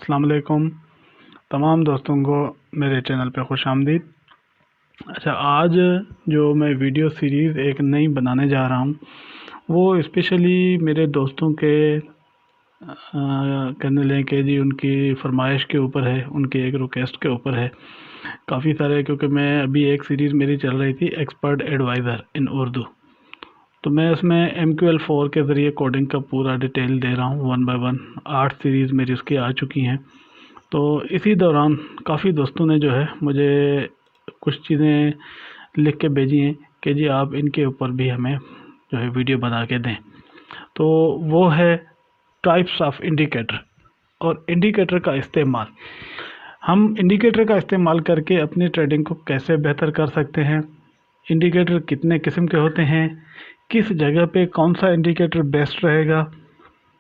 अस्सलाम वालेकुम। तमाम दोस्तों को मेरे चैनल पे खुश आमदीद। अच्छा, आज जो मैं वीडियो सीरीज़ एक नई बनाने जा रहा हूँ वो स्पेशली मेरे दोस्तों के कहने लें कि जी उनकी फरमाइश के ऊपर है, उनकी एक रिक्वेस्ट के ऊपर है काफ़ी सारे। क्योंकि मैं अभी एक सीरीज़ मेरी चल रही थी एक्सपर्ट एडवाइज़र इन उर्दू, तो मैं उसमें MQL4 के ज़रिए कोडिंग का पूरा डिटेल दे रहा हूँ वन बाय वन। 8 सीरीज़ मेरी उसकी आ चुकी हैं। तो इसी दौरान काफ़ी दोस्तों ने जो है मुझे कुछ चीज़ें लिख के भेजी हैं कि जी आप इनके ऊपर भी हमें जो है वीडियो बना के दें। तो वो है टाइप्स ऑफ इंडिकेटर और इंडिकेटर का इस्तेमाल। हम इंडिकेटर का इस्तेमाल करके अपनी ट्रेडिंग को कैसे बेहतर कर सकते हैं, इंडिकेटर कितने किस्म के होते हैं, किस जगह पे कौन सा इंडिकेटर बेस्ट रहेगा।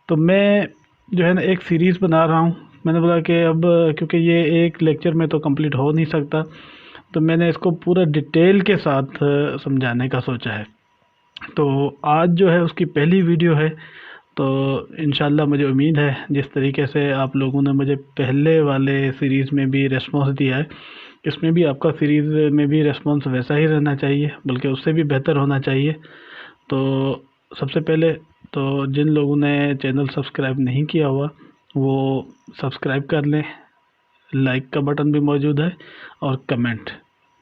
तो मैं जो है ना एक सीरीज़ बना रहा हूँ। मैंने बोला कि अब क्योंकि ये एक लेक्चर में तो कंप्लीट हो नहीं सकता, तो मैंने इसको पूरा डिटेल के साथ समझाने का सोचा है। तो आज जो है उसकी पहली वीडियो है। तो इंशाल्लाह मुझे उम्मीद है जिस तरीके से आप लोगों ने मुझे पहले वाले सीरीज़ में भी रेस्पॉन्स दिया है, इसमें भी आपका सीरीज़ में भी रेस्पॉन्स वैसा ही रहना चाहिए, बल्कि उससे भी बेहतर होना चाहिए। तो सबसे पहले तो जिन लोगों ने चैनल सब्सक्राइब नहीं किया हुआ वो सब्सक्राइब कर लें, लाइक का बटन भी मौजूद है और कमेंट।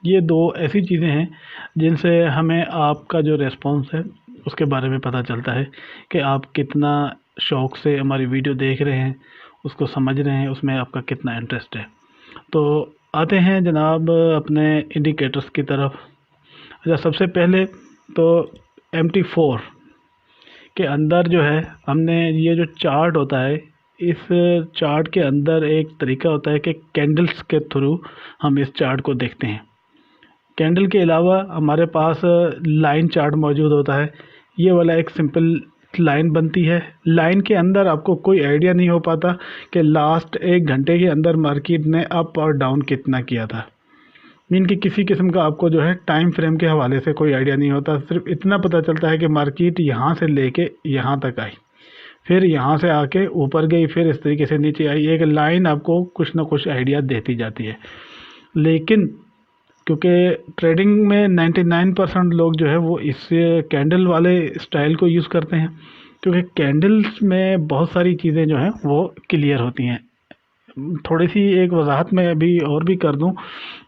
ये दो ऐसी चीज़ें हैं जिनसे हमें आपका जो रेस्पॉन्स है उसके बारे में पता चलता है कि आप कितना शौक़ से हमारी वीडियो देख रहे हैं, उसको समझ रहे हैं, उसमें आपका कितना इंटरेस्ट है। तो आते हैं जनाब अपने इंडिकेटर्स की तरफ। अच्छा, सबसे पहले तो MT4 के अंदर जो है हमने ये जो चार्ट होता है, इस चार्ट के अंदर एक तरीका होता है कि कैंडल्स के थ्रू हम इस चार्ट को देखते हैं। कैंडल के अलावा हमारे पास लाइन चार्ट मौजूद होता है। ये वाला एक सिंपल लाइन बनती है। लाइन के अंदर आपको कोई आइडिया नहीं हो पाता कि लास्ट 1 घंटे के अंदर मार्केट ने अप और डाउन कितना किया था। मीन कि किसी किस्म का आपको जो है टाइम फ्रेम के हवाले से कोई आइडिया नहीं होता। सिर्फ इतना पता चलता है कि मार्केट यहाँ से लेके यहाँ तक आई, फिर यहाँ से आके ऊपर गई, फिर इस तरीके से नीचे आई। एक लाइन आपको कुछ ना कुछ आइडिया देती जाती है। लेकिन क्योंकि ट्रेडिंग में 99% लोग जो है वो इस कैंडल वाले स्टाइल को यूज़ करते हैं, क्योंकि कैंडल्स में बहुत सारी चीज़ें जो हैं वो क्लियर होती हैं। थोड़ी सी एक वजाहत मैं अभी और भी कर दूं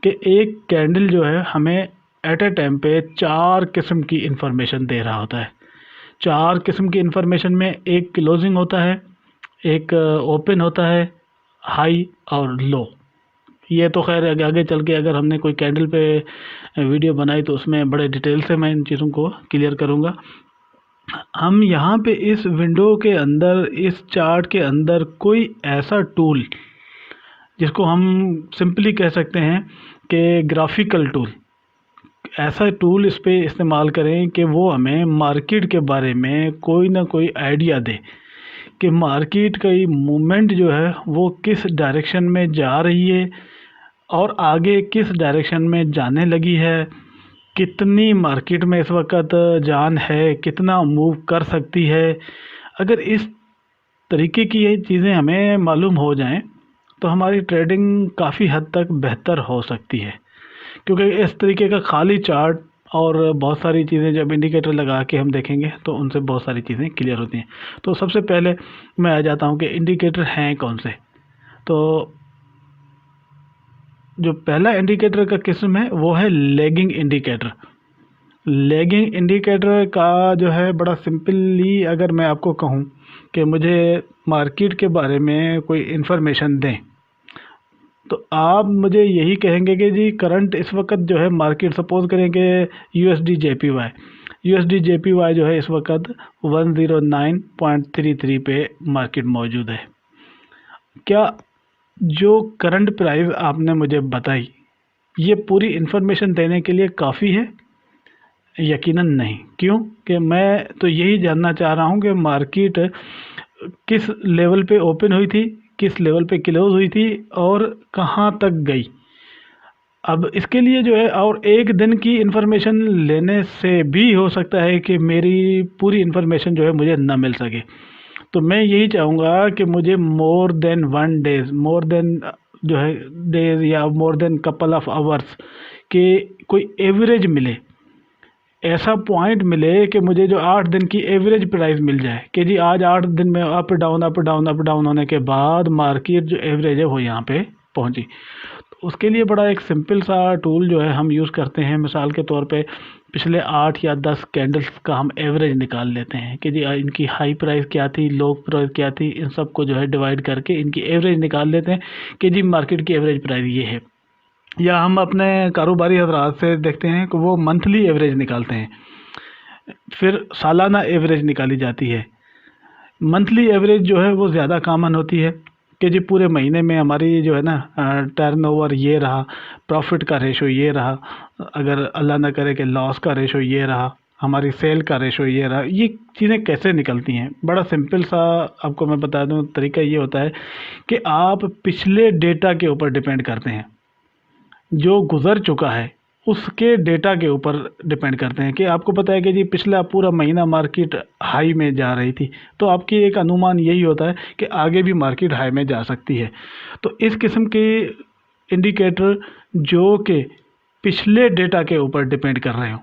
कि एक कैंडल जो है हमें एट ए टाइम पे 4 किस्म की इंफॉर्मेशन दे रहा होता है। 4 किस्म की इंफॉर्मेशन में एक क्लोजिंग होता है, एक ओपन होता है, हाई और लो। ये तो खैर आगे आगे चल के अगर हमने कोई कैंडल पे वीडियो बनाई तो उसमें बड़े डिटेल से मैं इन चीज़ों को क्लियर करूँगा। हम यहाँ पे इस विंडो के अंदर, इस चार्ट के अंदर कोई ऐसा टूल जिसको हम सिंपली कह सकते हैं कि ग्राफिकल टूल, ऐसा टूल इस पे इस्तेमाल करें कि वो हमें मार्केट के बारे में कोई ना कोई आइडिया दे कि मार्केट का ये मूवमेंट जो है वो किस डायरेक्शन में जा रही है और आगे किस डायरेक्शन में जाने लगी है, कितनी मार्केट में इस वक्त जान है, कितना मूव कर सकती है। अगर इस तरीके की ये चीज़ें हमें मालूम हो जाएं तो हमारी ट्रेडिंग काफ़ी हद तक बेहतर हो सकती है। क्योंकि इस तरीके का खाली चार्ट और बहुत सारी चीज़ें जब इंडिकेटर लगा के हम देखेंगे तो उनसे बहुत सारी चीज़ें क्लियर होती हैं। तो सबसे पहले मैं आ जाता हूँ कि इंडिकेटर हैं कौन से। तो जो पहला इंडिकेटर का किस्म है वो है लैगिंग इंडिकेटर। लैगिंग इंडिकेटर का जो है बड़ा सिंपली अगर मैं आपको कहूँ कि मुझे मार्केट के बारे में कोई इन्फॉर्मेशन दें तो आप मुझे यही कहेंगे कि जी करंट इस वक्त जो है मार्केट, सपोज करें कि USD JPY जो है इस वक्त 109.33 पे मार्केट मौजूद है। क्या जो करंट प्राइस आपने मुझे बताई ये पूरी इन्फॉर्मेशन देने के लिए काफ़ी है? यकीनन नहीं। क्यों? कि मैं तो यही जानना चाह रहा हूँ कि मार्केट किस लेवल पे ओपन हुई थी, किस लेवल पे क्लोज हुई थी और कहाँ तक गई। अब इसके लिए जो है और एक दिन की इन्फॉर्मेशन लेने से भी हो सकता है कि मेरी पूरी इन्फॉर्मेशन जो है मुझे ना मिल सके। तो मैं यही चाहूँगा कि मुझे more than 1 days, more than जो है डेज या more than couple of hours के कोई एवरेज मिले, ऐसा पॉइंट मिले कि मुझे जो 8 दिन की एवरेज प्राइस मिल जाए कि जी आज 8 दिन में up down up down up down होने के बाद मार्केट जो एवरेज है वो यहाँ पे पहुँची। तो उसके लिए बड़ा एक सिंपल सा टूल जो है हम यूज़ करते हैं। मिसाल के तौर पे पिछले 8 या 10 कैंडल्स का हम एवरेज निकाल लेते हैं कि जी इनकी हाई प्राइस क्या थी, लो प्राइस क्या थी, इन सब को जो है डिवाइड करके इनकी एवरेज निकाल लेते हैं कि जी मार्केट की एवरेज प्राइस ये है। या हम अपने कारोबारी हजरात से देखते हैं कि वो मंथली एवरेज निकालते हैं, फिर सालाना एवरेज निकाली जाती है। मंथली एवरेज जो है वो ज़्यादा कॉमन होती है कि जी पूरे महीने में हमारी जो है ना टर्नओवर ये रहा, प्रॉफिट का रेशो ये रहा, अगर अल्लाह ना करे कि लॉस का रेशो ये रहा, हमारी सेल का रेशो ये रहा। ये चीज़ें कैसे निकलती हैं, बड़ा सिंपल सा आपको मैं बता दूं, तरीका ये होता है कि आप पिछले डेटा के ऊपर डिपेंड करते हैं, जो गुज़र चुका है उसके डेटा के ऊपर डिपेंड करते हैं। कि आपको पता है कि जी पिछला पूरा महीना मार्केट हाई में जा रही थी, तो आपकी एक अनुमान यही होता है कि आगे भी मार्केट हाई में जा सकती है। तो इस किस्म के इंडिकेटर जो कि पिछले डेटा के ऊपर डिपेंड कर रहे हों,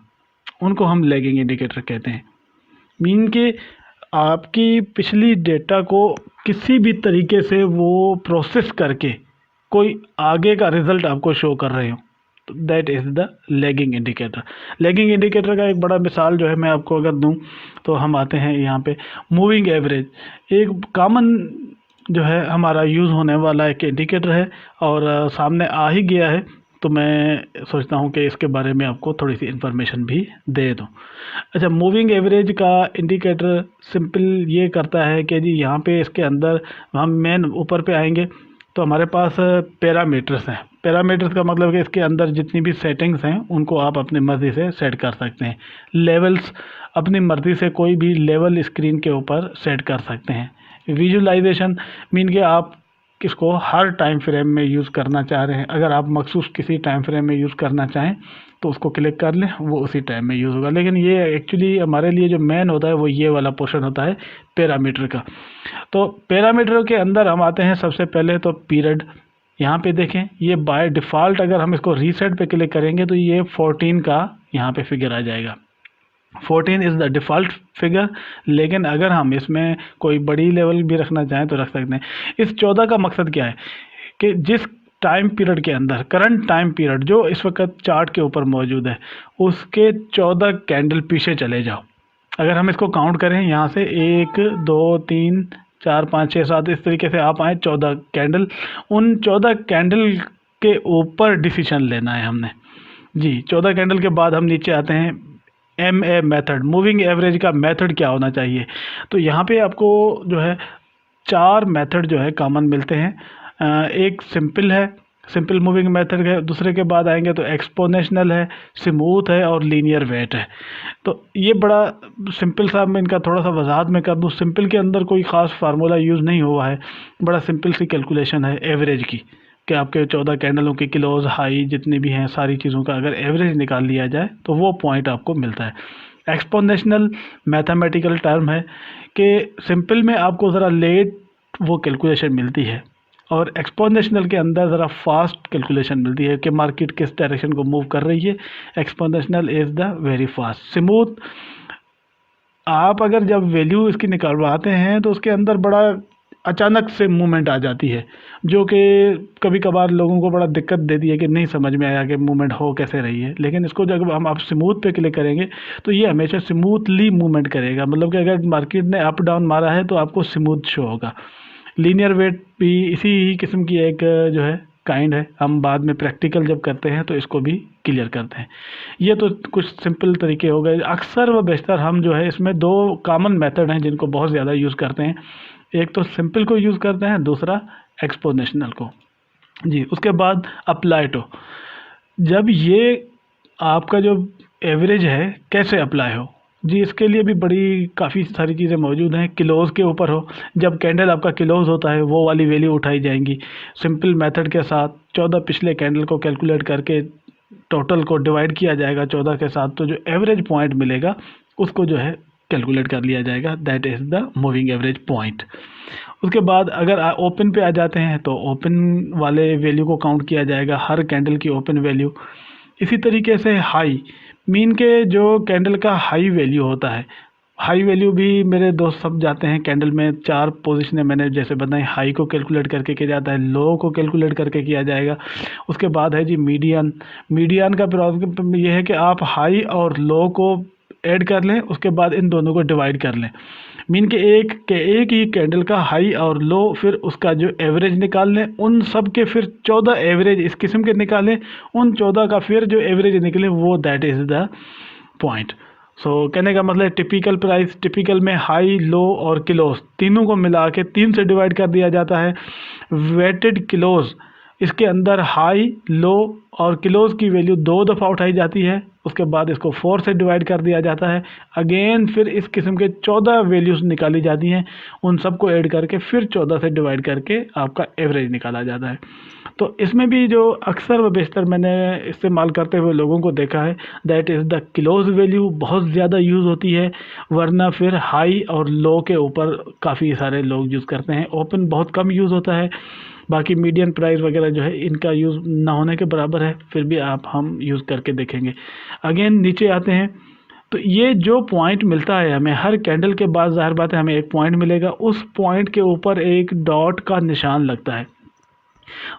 उनको हम लैगिंग इंडिकेटर कहते हैं। मीन कि आपकी पिछली डेटा को किसी भी तरीके से वो प्रोसेस करके कोई आगे का रिज़ल्ट आपको शो कर रहे हो, तो that is the lagging indicator. Lagging indicator का एक बड़ा मिसाल जो है मैं आपको अगर दूं, तो हम आते हैं यहाँ पे मूविंग एवरेज, एक कॉमन जो है हमारा यूज़ होने वाला एक इंडिकेटर है और सामने आ ही गया है, तो मैं सोचता हूँ कि इसके बारे में आपको थोड़ी सी इन्फॉर्मेशन भी दे दूँ। अच्छा, मूविंग एवरेज का इंडिकेटर सिंपल ये करता है कि जी यहाँ पे इसके अंदर हम मेन ऊपर पे आएंगे तो हमारे पास पैरामीटर्स हैं। पैरामीटर्स का मतलब कि इसके अंदर जितनी भी सेटिंग्स हैं उनको आप अपनी मर्ज़ी से सेट कर सकते हैं। लेवल्स, अपनी मर्ज़ी से कोई भी लेवल स्क्रीन के ऊपर सेट कर सकते हैं। विजुलाइजेशन मीन कि आप किसको हर टाइम फ्रेम में यूज़ करना चाह रहे हैं, अगर आप मखसूस किसी टाइम फ्रेम में यूज़ करना चाहें तो उसको क्लिक कर लें, वो उसी टाइम में यूज़ होगा। लेकिन ये एक्चुअली हमारे लिए जो मेन होता है वो ये वाला पोर्शन होता है पैरामीटर का। तो पैरामीटर के अंदर हम आते हैं सबसे पहले तो पीरियड। यहाँ पे देखें, ये बाय डिफ़ॉल्ट अगर हम इसको रीसेट पे क्लिक करेंगे तो ये 14 का यहाँ पे फिगर आ जाएगा। 14 इज़ द डिफ़ॉल्ट फिगर, लेकिन अगर हम इसमें कोई बड़ी लेवल भी रखना चाहें तो रख सकते हैं। इस 14 का मकसद क्या है कि जिस टाइम पीरियड के अंदर, करंट टाइम पीरियड जो इस वक्त चार्ट के ऊपर मौजूद है, उसके 14 कैंडल पीछे चले जाओ। अगर हम इसको काउंट करें यहाँ से 1 2 3 4 5 6 7 इस तरीके से आप आए 14 कैंडल, उन 14 कैंडल के ऊपर डिसीजन लेना है हमने जी। 14 कैंडल के बाद हम नीचे आते हैं MA मेथड, मूविंग एवरेज का मेथड क्या होना चाहिए। तो यहाँ पे आपको जो है 4 मेथड जो है कॉमन मिलते हैं। एक सिंपल है, सिंपल मूविंग मेथड है, दूसरे के बाद आएंगे तो एक्सपोनेंशियल है, स्मूथ है और लीनियर वेट है। तो ये बड़ा सिंपल सा, मैं इनका थोड़ा सा वजाहत में कर दूँ। सिंपल के अंदर कोई ख़ास फार्मूला यूज़ नहीं हुआ है, बड़ा सिंपल सी कैलकुलेशन है एवरेज की कि आपके 14 कैंडलों की क्लोज हाई जितनी भी हैं सारी चीज़ों का अगर एवरेज निकाल लिया जाए तो वो पॉइंट आपको मिलता है। एक्सपोनेंशियल मैथमेटिकल टर्म है कि सिंपल में आपको ज़रा लेट वो कैलकुलेशन मिलती है और एक्सपोनेंशियल के अंदर ज़रा फास्ट कैलकुलेशन मिलती है कि मार्केट किस डायरेक्शन को मूव कर रही है। Exponential is the very fast. Smooth, आप अगर जब वैल्यू इसकी निकलवाते हैं तो उसके अंदर बड़ा अचानक से मूवमेंट आ जाती है, जो कि कभी कभार लोगों को बड़ा दिक्कत देती है कि नहीं समझ में आया कि मूवमेंट हो कैसे रही है। लेकिन इसको जब हम आप स्मूथ पे क्लिक करेंगे तो ये हमेशा स्मूथली मूवमेंट करेगा, मतलब कि अगर मार्केट ने अप डाउन मारा है तो आपको स्मूथ शो होगा। लीनियर वेट भी इसी ही किस्म की एक जो है काइंड है, हम बाद में प्रैक्टिकल जब करते हैं तो इसको भी क्लियर करते हैं। ये तो कुछ सिंपल तरीके हो गए। अक्सर व बेशतर हम जो है इसमें 2 कॉमन मेथड हैं जिनको बहुत ज़्यादा यूज़ करते हैं। एक तो सिंपल को यूज़ करते हैं, दूसरा एक्सपोनेंशियल को जी। उसके बाद अप्लाई टू, जब ये आपका जो एवरेज है कैसे अप्लाई हो जी, इसके लिए भी बड़ी काफ़ी सारी चीज़ें मौजूद हैं। क्लोज के ऊपर हो, जब कैंडल आपका क्लोज होता है वो वाली वैल्यू उठाई जाएंगी। सिंपल मेथड के साथ 14 पिछले कैंडल को कैलकुलेट करके टोटल को डिवाइड किया जाएगा 14 के साथ, तो जो एवरेज पॉइंट मिलेगा उसको जो है कैलकुलेट कर लिया जाएगा, that is the moving average point. उसके बाद अगर ओपन पे आ जाते हैं तो ओपन वाले वैल्यू को काउंट किया जाएगा, हर कैंडल की ओपन वैल्यू। इसी तरीके से हाई, मीन के जो कैंडल का हाई वैल्यू होता है, हाई वैल्यू भी मेरे दोस्त सब जाते हैं कैंडल में 4 पोजीशनें मैंने जैसे बताई, हाई को कैलकुलेट करके किया जाता है, लो को कैलकुलेट करके किया जाएगा। उसके बाद है जी मीडियन। मीडियन का प्रॉब्लम ये है कि आप हाई और लो को ऐड कर लें, उसके बाद इन दोनों को डिवाइड कर लें, मीन के एक ही कैंडल का हाई और लो, फिर उसका जो एवरेज निकाल लें, उन सब के फिर 14 एवरेज इस किस्म के निकालें, उन 14 का फिर जो एवरेज निकले वो दैट इज़ द पॉइंट। सो कहने का मतलब टिपिकल प्राइस, टिपिकल में हाई, लो और किलोस तीनों को मिला के 3 से डिवाइड कर दिया जाता है। वेटेड किलोस, इसके अंदर हाई, लो और किलोस की वैल्यू 2 दफ़ा उठाई जाती है, उसके बाद इसको 4 से डिवाइड कर दिया जाता है। अगेन फिर इस किस्म के 14 वैल्यूज़ निकाली जाती हैं, उन सबको ऐड करके फिर 14 से डिवाइड करके आपका एवरेज निकाला जाता है। तो इसमें भी जो अक्सर व बेशतर मैंने इस्तेमाल करते हुए लोगों को देखा है, that is the kilos value बहुत ज़्यादा यूज़ होती है, वरना फिर हाई और लो के ऊपर काफ़ी सारे लोग यूज़ करते हैं। ओपन बहुत कम यूज़ होता है, बाकी मीडियन प्राइस वगैरह जो है इनका यूज़ ना होने के बराबर है, फिर भी हम यूज़ करके देखेंगे। अगेन नीचे आते हैं तो ये जो पॉइंट मिलता है हमें हर कैंडल के बाद, ज़ाहिर बात है हमें एक पॉइंट मिलेगा, उस पॉइंट के ऊपर एक डॉट का निशान लगता है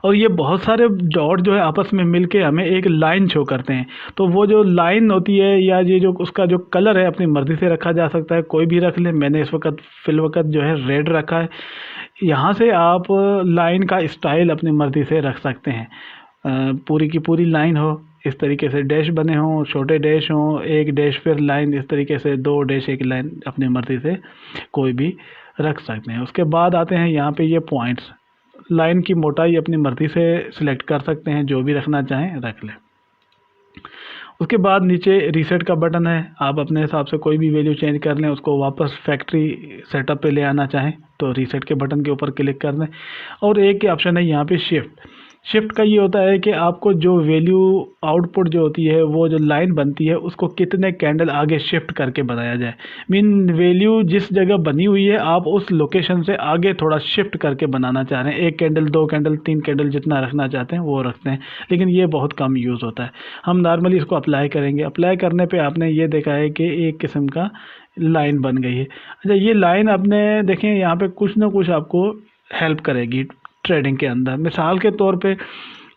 और ये बहुत सारे डॉट जो है आपस में मिलके हमें एक लाइन शो करते हैं। तो वो जो लाइन होती है या ये जो उसका जो कलर है अपनी मर्ज़ी से रखा जा सकता है, कोई भी रख ले, मैंने इस वक्त फ़िलवक़्त जो है रेड रखा है। यहाँ से आप लाइन का स्टाइल अपनी मर्ज़ी से रख सकते हैं, पूरी की पूरी लाइन हो, इस तरीके से डैश बने हों, छोटे डैश हों, एक डैश फिर लाइन, इस तरीके से 2 डैश एक लाइन, अपनी मर्ज़ी से कोई भी रख सकते हैं। उसके बाद आते हैं यहाँ पे ये पॉइंट्स, लाइन की मोटाई अपनी मर्ज़ी से सिलेक्ट कर सकते हैं, जो भी रखना चाहें रख लें। उसके बाद नीचे रीसेट का बटन है, आप अपने हिसाब से कोई भी वैल्यू चेंज कर लें, उसको वापस फैक्ट्री सेटअप पे ले आना चाहें तो रीसेट के बटन के ऊपर क्लिक कर दें। और एक ऑप्शन है यहाँ पे शिफ्ट। शिफ्ट का ये होता है कि आपको जो वैल्यू आउटपुट जो होती है, वो जो लाइन बनती है, उसको कितने कैंडल आगे शिफ्ट करके बनाया जाए। मीन वैल्यू जिस जगह बनी हुई है आप उस लोकेशन से आगे थोड़ा शिफ्ट करके बनाना चाह रहे हैं, 1 कैंडल, 2 कैंडल, 3 कैंडल, जितना रखना चाहते हैं वो रखते हैं, लेकिन ये बहुत कम यूज़ होता है। हम नॉर्मली इसको अप्लाई करेंगे, अप्लाई करने पे आपने ये देखा है कि एक किस्म का लाइन बन गई है। अच्छा, ये लाइन आपने देखें यहाँ पे कुछ ना कुछ आपको हेल्प करेगी ट्रेडिंग के अंदर। मिसाल के तौर पे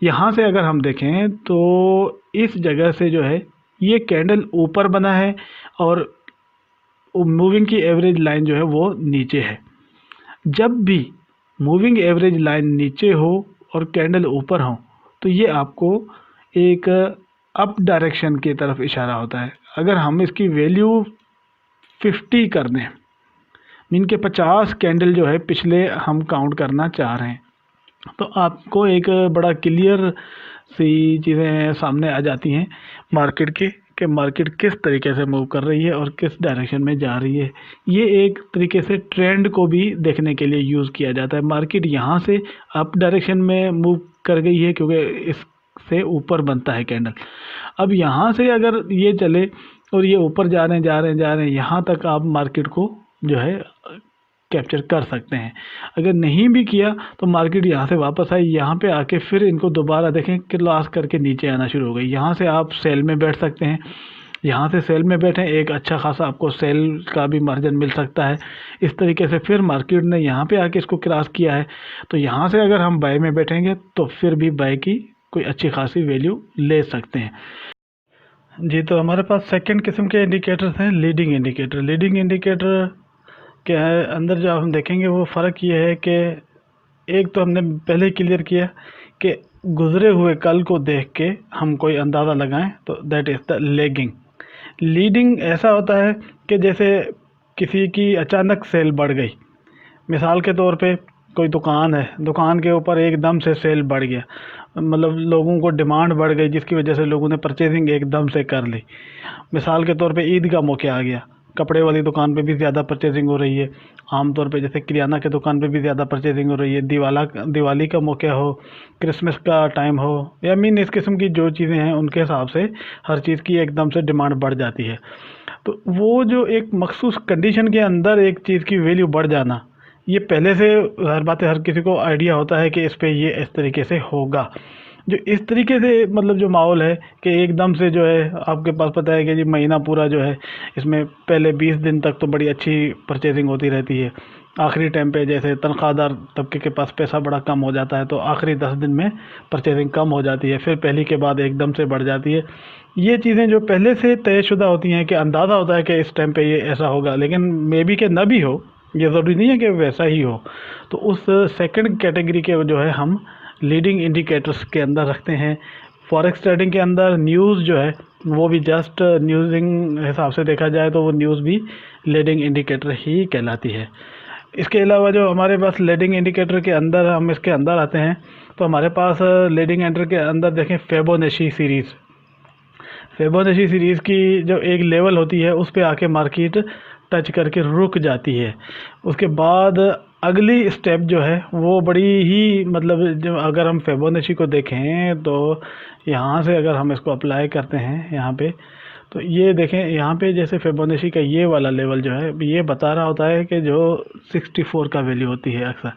यहाँ से अगर हम देखें तो इस जगह से जो है ये कैंडल ऊपर बना है और मूविंग की एवरेज लाइन जो है वो नीचे है। जब भी मूविंग एवरेज लाइन नीचे हो और कैंडल ऊपर हो तो ये आपको एक अप डायरेक्शन की तरफ इशारा होता है। अगर हम इसकी वैल्यू 50 कर दें, मीन के 50 कैंडल जो है पिछले हम काउंट करना चाह रहे हैं, तो आपको एक बड़ा क्लियर सी चीज़ें सामने आ जाती हैं मार्केट की, कि मार्केट किस तरीके से मूव कर रही है और किस डायरेक्शन में जा रही है। ये एक तरीके से ट्रेंड को भी देखने के लिए यूज़ किया जाता है। मार्केट यहाँ से अप डायरेक्शन में मूव कर गई है क्योंकि इससे ऊपर बनता है कैंडल। अब यहाँ से अगर ये चले और ये ऊपर जा रहे हैं, यहाँ तक आप मार्केट को जो है कैप्चर कर सकते हैं। अगर नहीं भी किया तो मार्केट यहाँ से वापस आई, यहाँ पे आके फिर इनको दोबारा देखें क्रॉस करके नीचे आना शुरू हो गई। यहाँ से आप सेल में बैठ सकते हैं, यहाँ से सेल में बैठें, एक अच्छा खासा आपको सेल का भी मार्जिन मिल सकता है। इस तरीके से फिर मार्केट ने यहाँ पे आके इसको क्रॉस किया है, तो यहाँ से अगर हम बाय में बैठेंगे तो फिर भी बाय की कोई अच्छी खासी वैल्यू ले सकते हैं जी। तो हमारे पास सेकेंड किस्म के इंडिकेटर्स हैं, लीडिंग इंडिकेटर। लीडिंग इंडिकेटर के अंदर जो हम देखेंगे वो फ़र्क ये है कि एक तो हमने पहले क्लियर किया कि गुज़रे हुए कल को देख के हम कोई अंदाज़ा लगाएं, तो that is the lagging. Leading ऐसा होता है कि जैसे किसी की अचानक सेल बढ़ गई, मिसाल के तौर पे कोई दुकान है, दुकान के ऊपर एकदम से सेल बढ़ गया, मतलब लोगों को डिमांड बढ़ गई जिसकी वजह से लोगों ने परचेजिंग एकदम से कर ली। मिसाल के तौर पे ईद का मौका आ गया, कपड़े वाली दुकान पे भी ज़्यादा परचेजिंग हो रही है, आमतौर पे जैसे किराना के दुकान पे भी ज़्यादा परचेजिंग हो रही है, दिवाली का मौका हो, क्रिसमस का टाइम हो, या मीन इस किस्म की जो चीज़ें हैं उनके हिसाब से हर चीज़ की एकदम से डिमांड बढ़ जाती है। तो वो जो एक मखसूस कंडीशन के अंदर एक चीज़ की वैल्यू बढ़ जाना, ये पहले से हर बात है, हर किसी को आइडिया होता है कि इस पे ये इस तरीके से होगा। जो इस तरीके से मतलब जो माहौल है कि एकदम से जो है आपके पास पता है कि जी महीना पूरा जो है इसमें पहले 20 दिन तक तो बड़ी अच्छी परचेजिंग होती रहती है। आखिरी टाइम पे जैसे तनख्वाहदार तबके के पास पैसा बड़ा कम हो जाता है तो आखिरी 10 दिन में परचेजिंग कम हो जाती है, फिर पहली के बाद एकदम से बढ़ जाती है। ये चीज़ें जो पहले से तयशुदा होती हैं कि अंदाज़ा होता है कि इस टाइम पे ये ऐसा होगा, लेकिन मे बी के न भी हो, ये ज़रूरी नहीं है कि वैसा ही हो। तो उस सेकंड कैटेगरी के जो है हम लीडिंग इंडिकेटर्स के अंदर रखते हैं। फॉरेक्स ट्रेडिंग के अंदर न्यूज़ जो है वो भी जस्ट न्यूज़िंग हिसाब से देखा जाए तो वो न्यूज़ भी लीडिंग इंडिकेटर ही कहलाती है। इसके अलावा जो हमारे पास लीडिंग इंडिकेटर के अंदर हम इसके अंदर आते हैं तो हमारे पास लीडिंग इंडिकेटर के अंदर देखें फिबोनाची सीरीज़। फिबोनाची सीरीज़ की जो एक लेवल होती है उस पे आके मार्केट टच करके रुक जाती है। उसके बाद अगली स्टेप जो है वो बड़ी ही मतलब जो अगर हम फिबोनाची को देखें तो यहाँ से अगर हम इसको अप्लाई करते हैं यहाँ पे तो ये देखें यहाँ पे जैसे फिबोनाची का ये वाला लेवल जो है ये बता रहा होता है कि जो 64 का वैल्यू होती है अक्सर।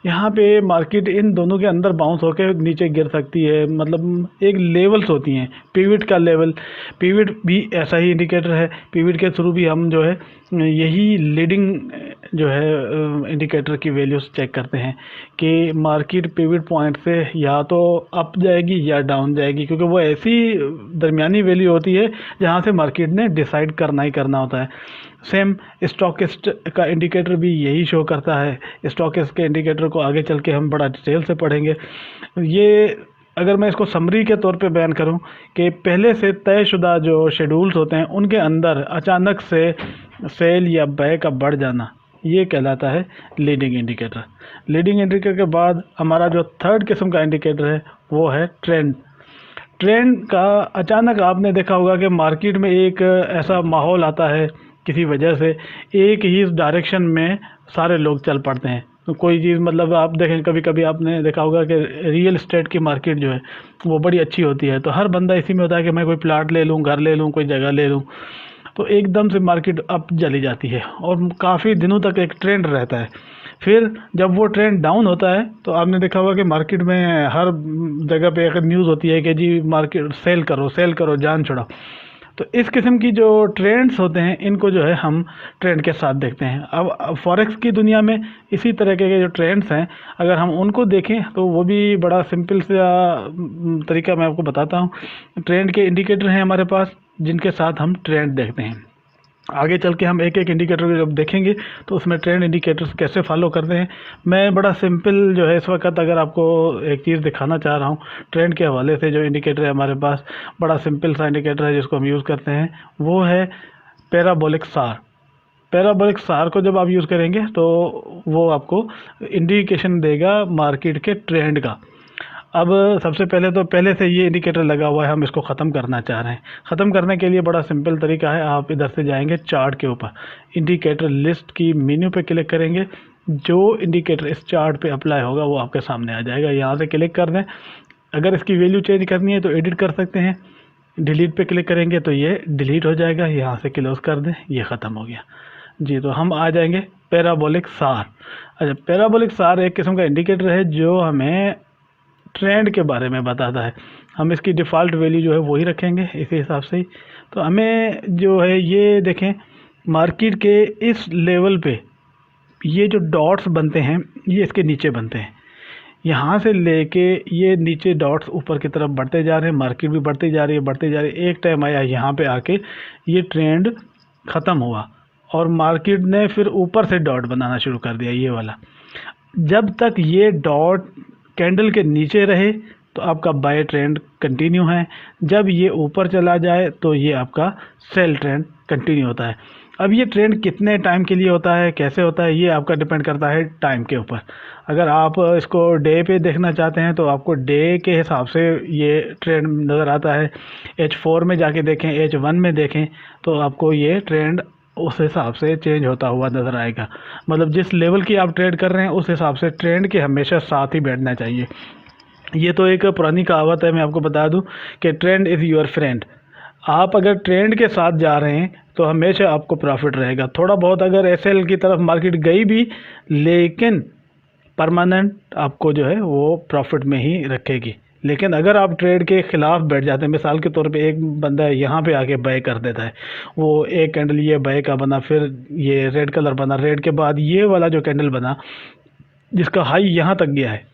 यहाँ पे मार्केट इन दोनों के अंदर बाउंस होकर नीचे गिर सकती है, मतलब एक लेवल्स होती हैं। पिवट का लेवल, पिवट भी ऐसा ही इंडिकेटर है। पिवट के थ्रू भी हम जो है यही लीडिंग जो है इंडिकेटर की वैल्यूज चेक करते हैं कि मार्केट पिवट पॉइंट से या तो अप जाएगी या डाउन जाएगी, क्योंकि वो ऐसी दरमियानी वैल्यू होती है जहाँ से मार्केट ने डिसाइड करना ही करना होता है। सेम स्टॉकिस्ट का इंडिकेटर भी यही शो करता है। स्टॉकिस्ट के इंडिकेटर को आगे चल के हम बड़ा डिटेल से पढ़ेंगे। ये अगर मैं इसको समरी के तौर पे बयान करूं कि पहले से तयशुदा जो शेड्यूल्स होते हैं उनके अंदर अचानक से सेल या बाय का बढ़ जाना, ये कहलाता है लीडिंग इंडिकेटर। लीडिंग इंडिकेटर के बाद हमारा जो थर्ड किस्म का इंडिकेटर है वो है ट्रेंड। ट्रेंड का अचानक आपने देखा होगा कि मार्केट में एक ऐसा माहौल आता है किसी वजह से, एक ही डायरेक्शन में सारे लोग चल पड़ते हैं। तो कोई चीज़ मतलब आप देखें, कभी कभी आपने देखा होगा कि रियल एस्टेट की मार्केट जो है वो बड़ी अच्छी होती है, तो हर बंदा इसी में होता है कि मैं कोई प्लाट ले लूँ, घर ले लूँ, कोई जगह ले लूँ, तो एकदम से मार्केट अप चली जाती है और काफ़ी दिनों तक एक ट्रेंड रहता है। फिर जब वो ट्रेंड डाउन होता है तो आपने देखा होगा कि मार्केट में हर जगह पे एक न्यूज़ होती है कि जी मार्केट सेल करो जान छुड़ाओ। तो इस किस्म की जो ट्रेंड्स होते हैं इनको जो है हम ट्रेंड के साथ देखते हैं। अब फॉरेक्स की दुनिया में इसी तरह के जो ट्रेंड्स हैं अगर हम उनको देखें तो वो भी बड़ा सिंपल सा तरीका मैं आपको बताता हूँ। ट्रेंड के इंडिकेटर हैं हमारे पास जिनके साथ हम ट्रेंड देखते हैं। आगे चल के हम एक एक इंडिकेटर जब देखेंगे तो उसमें ट्रेंड इंडिकेटर्स कैसे फॉलो करते हैं। मैं बड़ा सिंपल जो है इस वक्त अगर आपको एक चीज़ दिखाना चाह रहा हूँ ट्रेंड के हवाले से। जो इंडिकेटर है हमारे पास बड़ा सिंपल सा इंडिकेटर है जिसको हम यूज़ करते हैं, वो है पैराबोलिक सार। पैराबोलिक सार को जब आप यूज़ करेंगे तो वो आपको इंडिकेशन देगा मार्केट के ट्रेंड का। अब सबसे पहले तो पहले से ये इंडिकेटर लगा हुआ है, हम इसको ख़त्म करना चाह रहे हैं। ख़त्म करने के लिए बड़ा सिंपल तरीका है, आप इधर से जाएंगे चार्ट के ऊपर, इंडिकेटर लिस्ट की मेन्यू पे क्लिक करेंगे, जो इंडिकेटर इस चार्ट पे अप्लाई होगा वो आपके सामने आ जाएगा। यहाँ से क्लिक कर दें। अगर इसकी वैल्यू चेंज करनी है तो एडिट कर सकते हैं। डिलीट पे क्लिक करेंगे तो ये डिलीट हो जाएगा। यहाँ से क्लोज़ कर दें, ये ख़त्म हो गया जी। तो हम आ जाएंगे पैराबोलिक सार। अच्छा, पैराबोलिक सार एक किस्म का इंडिकेटर है जो हमें ट्रेंड के बारे में बताता है। हम इसकी डिफ़ॉल्ट वैल्यू जो है वही रखेंगे इसी हिसाब से ही। तो हमें जो है ये देखें मार्केट के इस लेवल पे ये जो डॉट्स बनते हैं ये इसके नीचे बनते हैं। यहाँ से लेके ये नीचे डॉट्स ऊपर की तरफ बढ़ते जा रहे हैं, मार्केट भी बढ़ती जा रही है। एक टाइम आया यहाँ पे आके ये ट्रेंड ख़त्म हुआ और मार्केट ने फिर ऊपर से डॉट बनाना शुरू कर दिया, ये वाला। जब तक ये डॉट कैंडल के नीचे रहे तो आपका बाय ट्रेंड कंटिन्यू है। जब ये ऊपर चला जाए तो ये आपका सेल ट्रेंड कंटिन्यू होता है। अब ये ट्रेंड कितने टाइम के लिए होता है, कैसे होता है, ये आपका डिपेंड करता है टाइम के ऊपर। अगर आप इसको डे पे देखना चाहते हैं तो आपको डे के हिसाब से ये ट्रेंड नज़र आता है। H4 में जाके देखें, H1 में देखें तो आपको ये ट्रेंड उस हिसाब से चेंज होता हुआ नज़र आएगा। मतलब जिस लेवल की आप ट्रेड कर रहे हैं उस हिसाब से ट्रेंड के हमेशा साथ ही बैठना चाहिए। ये तो एक पुरानी कहावत है, मैं आपको बता दूं कि ट्रेंड इज़ योर फ्रेंड। आप अगर ट्रेंड के साथ जा रहे हैं तो हमेशा आपको प्रॉफिट रहेगा। थोड़ा बहुत अगर एसएल की तरफ मार्केट गई भी, लेकिन परमानेंट आपको जो है वो प्रॉफिट में ही रखेगी। लेकिन अगर आप ट्रेड के ख़िलाफ़ बैठ जाते हैं, मिसाल के तौर पे एक बंदा यहाँ पे आके बाय कर देता है, वो एक कैंडल ये बाय का बना, फिर ये रेड कलर बना, रेड के बाद ये वाला जो कैंडल बना जिसका हाई यहाँ तक गया है,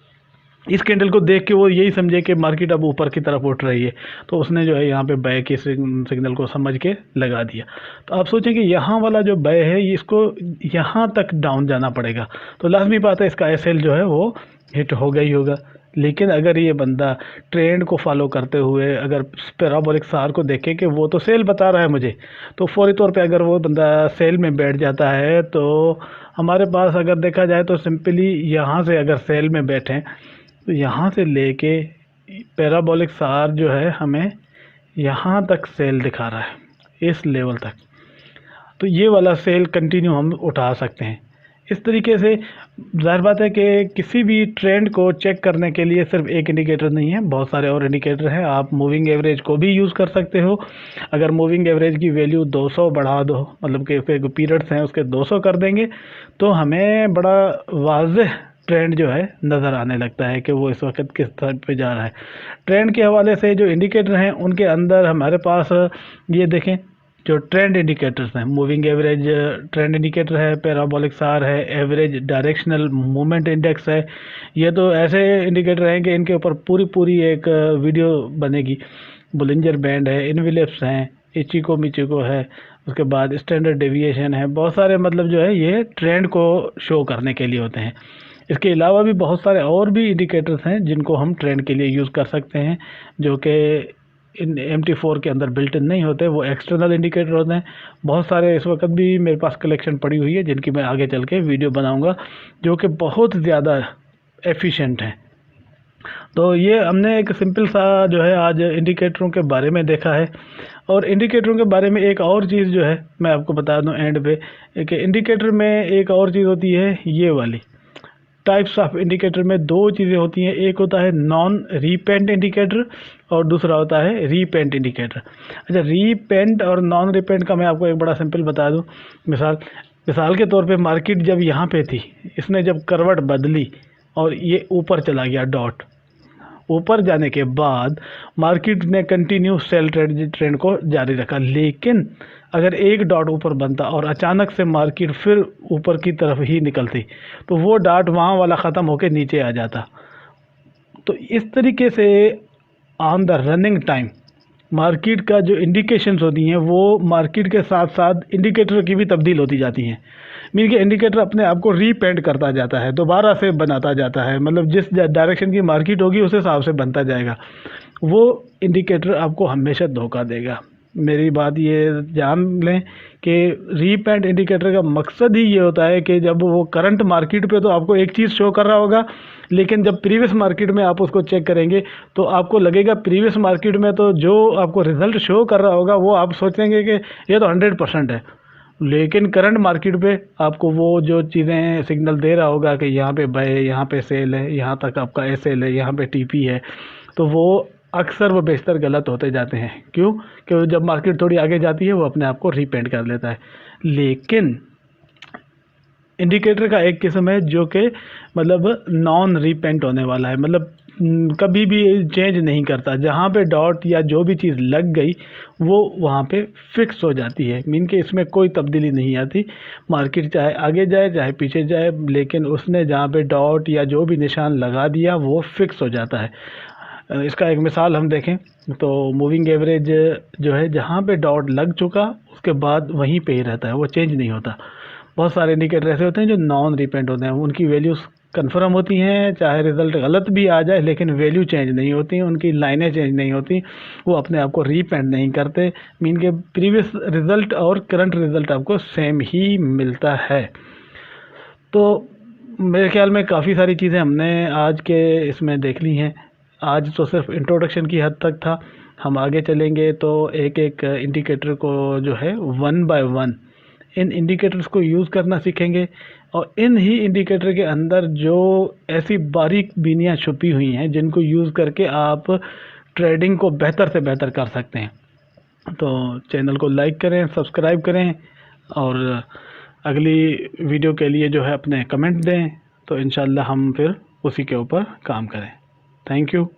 इस कैंडल को देख के वो यही समझे कि मार्केट अब ऊपर की तरफ उठ रही है, तो उसने जो है यहाँ पे बाय के सिग्नल को समझ के लगा दिया। तो आप सोचें कि यहाँ वाला जो बाय है इसको यहाँ तक डाउन जाना पड़ेगा, तो लाजमी बात है इसका एसएल जो है वो हिट होगा ही होगा। लेकिन अगर ये बंदा ट्रेंड को फॉलो करते हुए अगर पैराबोलिक सार को देखे कि वो तो सेल बता रहा है मुझे, तो फौरी तौर पे अगर वो बंदा सेल में बैठ जाता है, तो हमारे पास अगर देखा जाए तो सिंपली यहाँ से अगर सेल में बैठें तो यहाँ से लेके पैराबोलिक सार जो है हमें यहाँ तक सेल दिखा रहा है, इस लेवल तक। तो ये वाला सेल कंटिन्यू हम उठा सकते हैं। इस तरीके से ज़ाहिर बात है कि किसी भी ट्रेंड को चेक करने के लिए सिर्फ एक इंडिकेटर नहीं है, बहुत सारे और इंडिकेटर हैं। आप मूविंग एवरेज को भी यूज़ कर सकते हो। अगर मूविंग एवरेज की वैल्यू 200 बढ़ा दो, मतलब कि उसके पीरियड्स हैं उसके 200 कर देंगे, तो हमें बड़ा वाज़ेह ट्रेंड जो है नज़र आने लगता है कि वो इस वक्त किस तरफ पे जा रहा है। ट्रेंड के हवाले से जो इंडिकेटर हैं उनके अंदर हमारे पास ये देखें, जो ट्रेंड इंडिकेटर्स हैं, मूविंग एवरेज ट्रेंड इंडिकेटर है, पैराबोलिक सार है, एवरेज डायरेक्शनल मूवमेंट इंडेक्स है। ये तो ऐसे इंडिकेटर हैं कि इनके ऊपर पूरी एक वीडियो बनेगी। बोलिंजर बैंड है, इनविलिप्स हैं, इचिको मिचिको है, उसके बाद स्टैंडर्ड डेविएशन है, बहुत सारे मतलब जो है ये ट्रेंड को शो करने के लिए होते हैं। इसके अलावा भी बहुत सारे और भी इंडिकेटर्स हैं जिनको हम ट्रेंड के लिए यूज़ कर सकते हैं, जो कि इन MT4 के अंदर बिल्ट इन नहीं होते, वो एक्सटर्नल इंडिकेटर होते हैं। बहुत सारे इस वक्त भी मेरे पास कलेक्शन पड़ी हुई है जिनकी मैं आगे चल के वीडियो बनाऊंगा, जो कि बहुत ज़्यादा एफिशिएंट हैं। तो ये हमने एक सिंपल सा जो है आज इंडिकेटरों के बारे में देखा है। और इंडिकेटरों के बारे में एक और चीज़ जो है मैं आपको बता दूं एंड पे, कि इंडिकेटर में एक और चीज़ होती है, ये वाली टाइप्स ऑफ इंडिकेटर में दो चीज़ें होती हैं। एक होता है नॉन रीपेंट इंडिकेटर और दूसरा होता है रीपेंट इंडिकेटर। अच्छा, रीपेंट और नॉन रीपेंट का मैं आपको एक बड़ा सिंपल बता दूं। मिसाल के तौर पे मार्केट जब यहाँ पे थी, इसने जब करवट बदली और ये ऊपर चला गया, डॉट ऊपर जाने के बाद मार्केट ने कंटिन्यू सेल ट्रेंड को जारी रखा। लेकिन अगर एक डॉट ऊपर बनता और अचानक से मार्केट फिर ऊपर की तरफ ही निकलती, तो वो डॉट वहाँ वाला ख़त्म होकर नीचे आ जाता। तो इस तरीके से on the running time market का जो इंडिकेशंस होती हैं वो मार्केट के साथ साथ इंडिकेटर की भी तब्दील होती जाती हैं। मीन के इंडिकेटर अपने आप को रीपेंट करता जाता है, दोबारा से बनाता जाता है, मतलब जिस डायरेक्शन की मार्केट होगी उस हिसाब से बनता जाएगा। वो इंडिकेटर आपको हमेशा धोखा देगा। मेरी बात ये जान लें कि रीपेंट इंडिकेटर का मकसद ही ये होता है कि जब वो करंट मार्केट पे तो आपको एक चीज़ शो कर रहा होगा, लेकिन जब प्रीवियस मार्केट में आप उसको चेक करेंगे तो आपको लगेगा प्रीवियस मार्केट में तो जो आपको रिज़ल्ट शो कर रहा होगा वो आप सोचेंगे कि ये तो 100% है, लेकिन करंट मार्केट पे आपको वो जो चीज़ें सिग्नल दे रहा होगा कि यहाँ पे बाय है, यहाँ पे सेल है, यहाँ तक आपका एसएल है, यहाँ पे टीपी है, तो वो अक्सर वो बेशतर गलत होते जाते हैं। क्यों? क्योंकि जब मार्केट थोड़ी आगे जाती है वो अपने आप को रीपेंट कर लेता है। लेकिन इंडिकेटर का एक किस्म है जो कि मतलब नॉन रीपेंट होने वाला है, मतलब कभी भी चेंज नहीं करता। जहाँ पे डॉट या जो भी चीज़ लग गई वो वहाँ पे फिक्स हो जाती है, मीन के इसमें कोई तब्दीली नहीं आती। मार्केट चाहे आगे जाए चाहे पीछे जाए, लेकिन उसने जहाँ पे डॉट या जो भी निशान लगा दिया वो फिक्स हो जाता है। इसका एक मिसाल हम देखें तो मूविंग एवरेज जो है जहाँ पे डॉट लग चुका उसके बाद वहीं पे ही रहता है, वो चेंज नहीं होता। बहुत सारे इंडिकेटर ऐसे होते हैं जो नॉन रिपेंट होते हैं, उनकी वैल्यूज़ कंफर्म होती हैं, चाहे रिज़ल्ट गलत भी आ जाए लेकिन वैल्यू चेंज नहीं होती, उनकी लाइनें चेंज नहीं होती, वो अपने आप को रीपेंट नहीं करते। मीन के प्रीवियस रिज़ल्ट और करंट रिज़ल्ट आपको सेम ही मिलता है। तो मेरे ख्याल में काफ़ी सारी चीज़ें हमने आज के इसमें देख ली हैं। आज तो सिर्फ इंट्रोडक्शन की हद तक था, हम आगे चलेंगे तो एक एक इंडिकेटर को जो है one by one in indicators को यूज़ करना सीखेंगे, और इन ही इंडिकेटर के अंदर जो ऐसी बारीक बीनियाँ छुपी हुई हैं जिनको यूज़ करके आप ट्रेडिंग को बेहतर से बेहतर कर सकते हैं। तो चैनल को लाइक करें, सब्सक्राइब करें और अगली वीडियो के लिए जो है अपने कमेंट दें, तो इंशाल्लाह हम फिर उसी के ऊपर काम करें। Thank you.